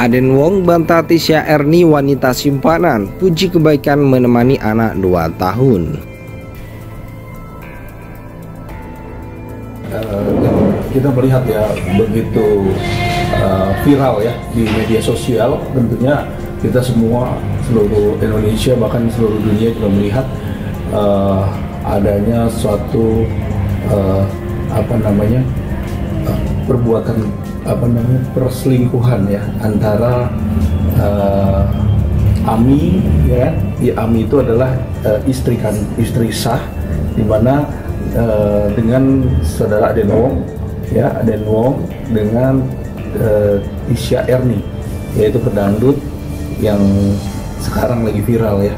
Aden Wong bantah Tisha Erni wanita simpanan, puji kebaikan menemani anak 2 tahun. Kita melihat ya begitu viral ya di media sosial, tentunya kita semua, seluruh Indonesia bahkan seluruh dunia juga melihat adanya suatu perbuatan perselingkuhan ya antara Ami ya, Ami itu adalah istri sah, di mana dengan saudara Aden Wong ya, Aden Wong dengan Tisha Erni, yaitu pedangdut yang sekarang lagi viral ya.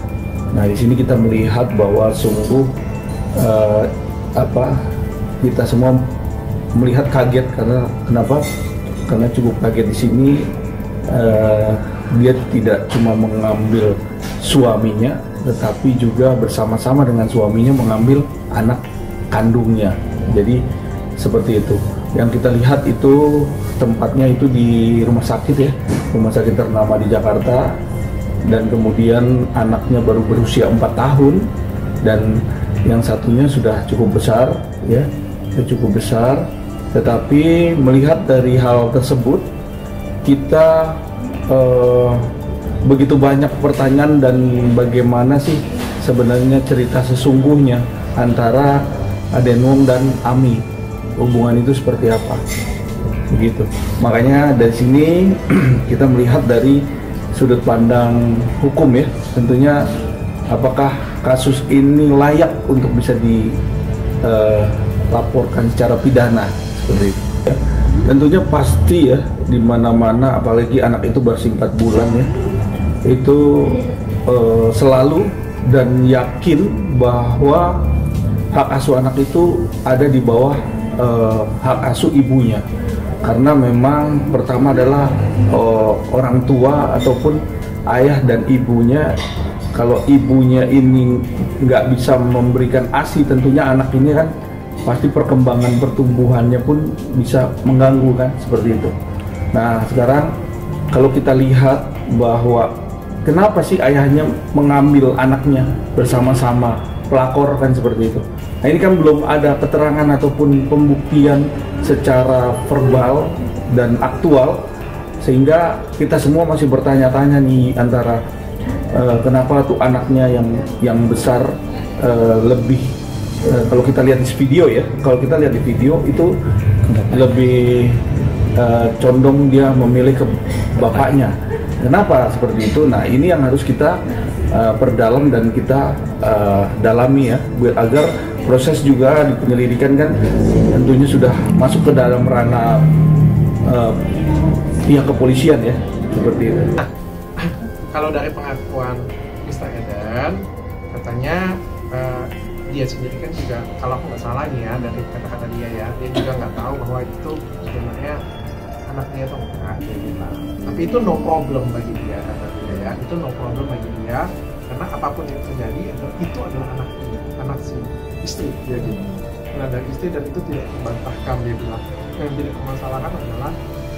Nah, di sini kita melihat bahwa sungguh kita semua melihat kaget karena kenapa? Karena cukup kaget di sini. Dia tidak cuma mengambil suaminya, tetapi juga bersama-sama dengan suaminya mengambil anak kandungnya. Jadi seperti itu. Yang kita lihat itu tempatnya itu di rumah sakit ya, rumah sakit ternama di Jakarta, dan kemudian anaknya baru berusia 4 tahun dan yang satunya sudah cukup besar ya, cukup besar. Tetapi melihat dari hal tersebut, kita begitu banyak pertanyaan dan bagaimana sih sebenarnya cerita sesungguhnya antara Aden Wong dan Ami, hubungan itu seperti apa, begitu. Makanya dari sini kita melihat dari sudut pandang hukum ya, tentunya apakah kasus ini layak untuk bisa dilaporkan secara pidana seperti itu ya. Tentunya pasti ya, di mana-mana apalagi anak itu berusia 4 bulan ya, itu selalu dan yakin bahwa hak asuh anak itu ada di bawah hak asuh ibunya, karena memang pertama adalah orang tua ataupun ayah dan ibunya. Kalau ibunya ini nggak bisa memberikan ASI, tentunya anak ini kan pasti perkembangan pertumbuhannya pun bisa mengganggu kan, seperti itu. Nah, sekarang kalau kita lihat bahwa kenapa sih ayahnya mengambil anaknya bersama-sama, pelakor kan seperti itu. Nah, ini kan belum ada keterangan ataupun pembuktian secara verbal dan aktual, sehingga kita semua masih bertanya-tanya nih antara kenapa tuh anaknya yang besar lebih kalau kita lihat di video ya, kalau kita lihat di video itu lebih condong dia memilih ke bapaknya. Kenapa seperti itu? Nah, ini yang harus kita perdalam dan kita dalami ya, agar proses juga di penyelidikan kan tentunya sudah masuk ke dalam ranah pihak kepolisian ya, seperti itu. Nah, kalau dari pengakuan Mr. Eden, katanya dia sendiri kan juga, kalau aku nggak salah nih ya, dari kata-kata dia juga nggak tahu bahwa itu sebenarnya anaknya atau enggak, dia bilang. Tapi itu no problem bagi dia, kata dia ya, itu no problem bagi dia, karena apapun yang terjadi itu adalah anak si istri dia gitu. Nah, dari istri, dan itu tidak membantahkan, dia bilang. Yang tidak permasalahan adalah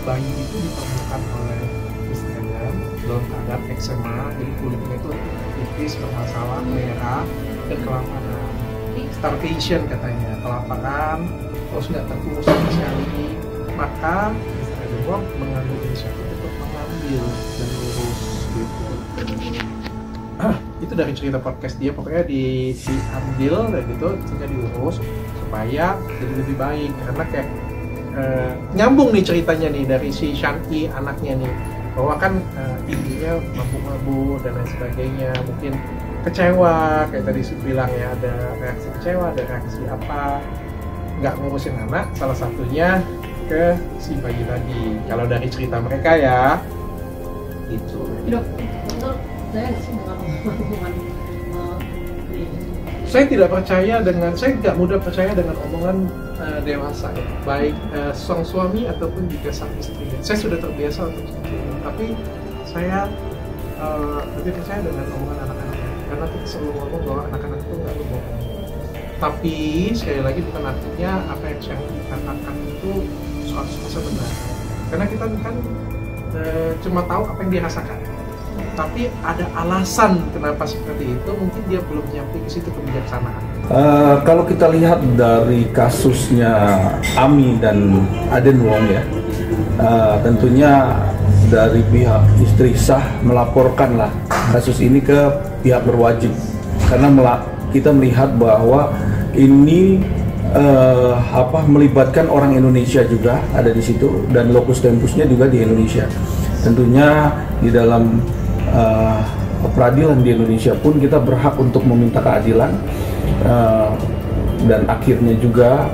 bayi itu ditemukan oleh istri Eden dalam keadaan eksema, jadi kulitnya itu tipis, bermasalah, merah, dan kelaparan. Starvation katanya, kelaparan, terus nggak terkurus sama sekali. Maka Mr. Aden Wong mengambil inisiatif untuk mengambil dan urus gitu. Itu dari cerita podcast dia, pokoknya diambil dan gitu, sehingga diurus supaya jadi lebih baik. Karena kayak nyambung nih ceritanya nih dari si Shanti anaknya nih, bahwa kan ibunya mabuk-mabuk dan lain sebagainya, mungkin kecewa kayak tadi bilang ya, ada reaksi kecewa, ada reaksi apa, nggak ngurusin anak, salah satunya ke si bayi tadi. Kalau dari cerita mereka ya gitu. Saya tidak percaya dengan, saya nggak mudah percaya dengan omongan dewasa ya, baik sang suami ataupun juga sang istri. Saya sudah terbiasa untuk seperti itu, tapi saya lebih percaya dengan omongan anak-anak, karena kita selalu ngomong bahwa anak-anak itu nggak bohong. Tapi sekali lagi bukan artinya apa yang saya katakan itu 100% benar, karena kita kan cuma tahu apa yang dia rasakan. Tapi ada alasan kenapa seperti itu, mungkin dia belum nyampe ke situ kebijaksanaan. Kalau kita lihat dari kasusnya Ami dan Aden Wong ya, tentunya dari pihak istri sah melaporkanlah kasus ini ke pihak berwajib, karena kita melihat bahwa ini melibatkan orang Indonesia juga ada di situ, dan lokus tempusnya juga di Indonesia. Tentunya di dalam peradilan di Indonesia pun kita berhak untuk meminta keadilan, dan akhirnya juga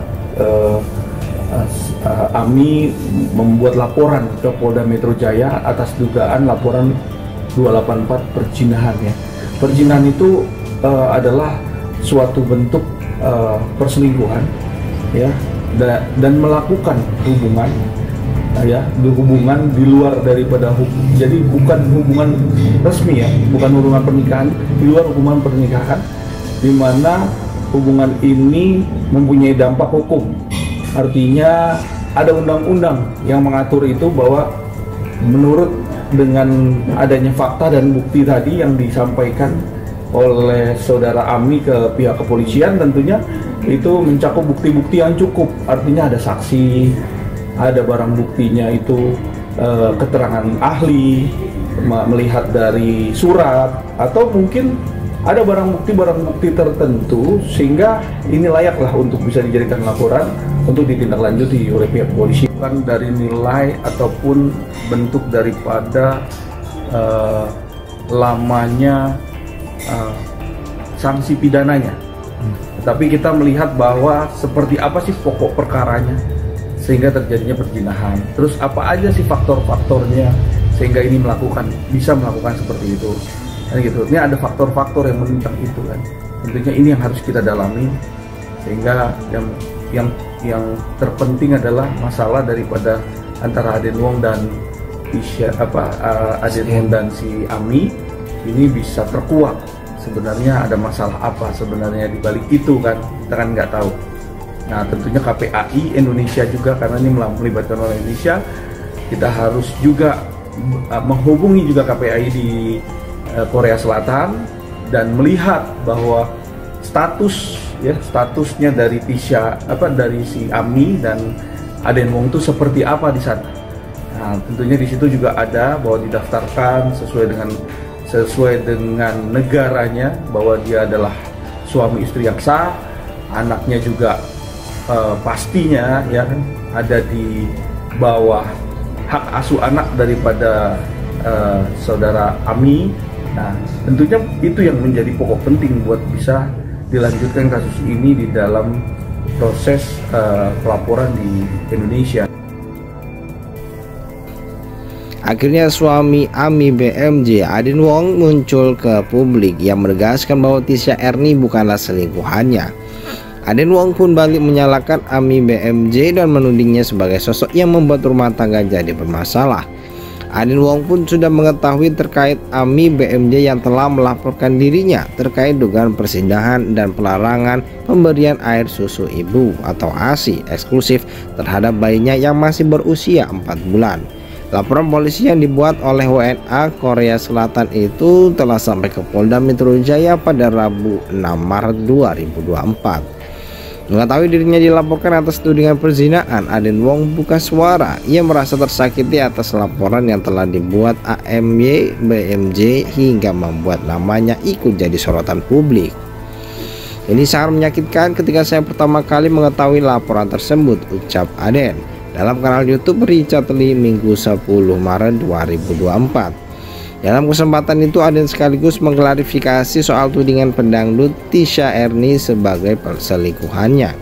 Ami membuat laporan ke Polda Metro Jaya atas dugaan laporan 284 perzinahan ya. Perzinahan itu adalah suatu bentuk perselingkuhan ya, dan melakukan hubungan ya, hubungan di luar daripada hukum. Jadi bukan hubungan resmi ya, bukan hubungan pernikahan, di luar hubungan pernikahan, di mana hubungan ini mempunyai dampak hukum. Artinya ada undang-undang yang mengatur itu, bahwa menurut dengan adanya fakta dan bukti tadi yang disampaikan oleh saudara Ami ke pihak kepolisian, tentunya itu mencakup bukti-bukti yang cukup. Artinya ada saksi, ada barang buktinya itu keterangan ahli, melihat dari surat, atau mungkin ada barang bukti tertentu sehingga ini layaklah untuk bisa dijadikan laporan untuk ditindaklanjuti oleh pihak polisi. Bukan dari nilai ataupun bentuk daripada lamanya sanksi pidananya, tapi kita melihat bahwa seperti apa sih pokok perkaranya sehingga terjadinya perzinahan, terus apa aja sih faktor-faktornya sehingga ini bisa melakukan seperti itu, kan gitu. Ini ada faktor-faktor yang menunjang itu kan. Tentunya ini yang harus kita dalami, sehingga yang terpenting adalah masalah daripada antara Aden Wong dan Aden Wong dan si Ami ini bisa terkuak. Sebenarnya ada masalah apa sebenarnya di balik itu kan, kita kan nggak tahu. Nah, tentunya KPAI Indonesia juga, karena ini melibatkan orang Indonesia, kita harus juga menghubungi juga KPAI di Korea Selatan dan melihat bahwa statusnya dari dari si Ami dan Aden Wong itu seperti apa di sana. Nah, tentunya di situ juga ada bahwa didaftarkan sesuai dengan negaranya, bahwa dia adalah suami istri yang sah, anaknya juga pastinya ya kan ada di bawah hak asuh anak daripada saudara Ami. Nah, tentunya itu yang menjadi pokok penting buat bisa dilanjutkan kasus ini di dalam proses pelaporan di Indonesia. Akhirnya suami Ami BMJ, Aden Wong, muncul ke publik yang menegaskan bahwa Tisha Erni bukanlah selingkuhannya. Aden Wong pun balik menyalahkan Ami BMJ dan menudingnya sebagai sosok yang membuat rumah tangga jadi bermasalah. Aden Wong pun sudah mengetahui terkait Ami BMJ yang telah melaporkan dirinya terkait dugaan persinahan dan pelarangan pemberian air susu ibu atau ASI eksklusif terhadap bayinya yang masih berusia 4 bulan. Laporan polisi yang dibuat oleh WNA Korea Selatan itu telah sampai ke Polda Metro Jaya pada Rabu 6 Maret 2024. Mengetahui dirinya dilaporkan atas tudingan perzinahan, Aden Wong buka suara. Ia merasa tersakiti atas laporan yang telah dibuat AMY BMJ hingga membuat namanya ikut jadi sorotan publik. Ini sangat menyakitkan ketika saya pertama kali mengetahui laporan tersebut, ucap Aden dalam kanal YouTube Richard Lee Minggu 10 Maret 2024. Dalam kesempatan itu Aden sekaligus mengklarifikasi soal tudingan pendangdut Tisha Erni sebagai perselingkuhannya.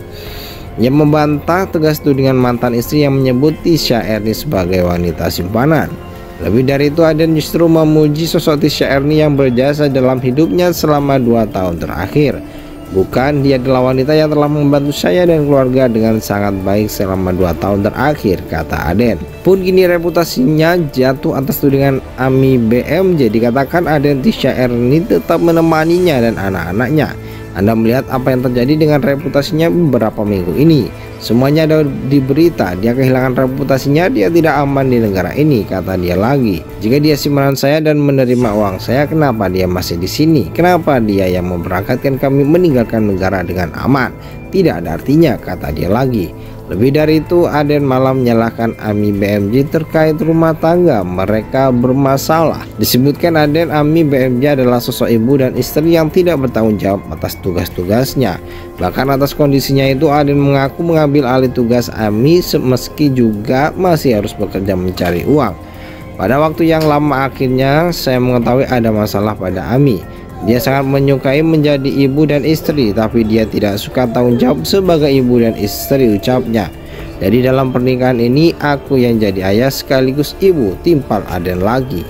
Ia membantah tegas tudingan mantan istri yang menyebut Tisha Erni sebagai wanita simpanan. Lebih dari itu, Aden justru memuji sosok Tisha Erni yang berjasa dalam hidupnya selama 2 tahun terakhir. Bukan, dia adalah wanita yang telah membantu saya dan keluarga dengan sangat baik selama 2 tahun terakhir, kata Aden. Pun kini reputasinya jatuh atas tudingan Ami BMJ. Dikatakan Aden Tisha Erni tetap menemaninya dan anak-anaknya. Anda melihat apa yang terjadi dengan reputasinya beberapa minggu ini. Semuanya ada di berita, dia kehilangan reputasinya, dia tidak aman di negara ini, kata dia lagi. Jika dia simpanan saya dan menerima uang saya, kenapa dia masih di sini? Kenapa dia yang memberangkatkan kami meninggalkan negara dengan aman? Tidak ada artinya, kata dia lagi. Lebih dari itu, Aden malah menyalahkan Ami BMJ terkait rumah tangga mereka bermasalah. Disebutkan Aden Ami BMJ adalah sosok ibu dan istri yang tidak bertanggung jawab atas tugas-tugasnya. Bahkan atas kondisinya itu, Aden mengaku mengambil alih tugas Ami meski juga masih harus bekerja mencari uang. Pada waktu yang lama akhirnya saya mengetahui ada masalah pada Ami. Dia sangat menyukai menjadi ibu dan istri, tapi dia tidak suka tanggung jawab sebagai ibu dan istri, ucapnya. Jadi dalam pernikahan ini aku yang jadi ayah sekaligus ibu, timpal Aden lagi.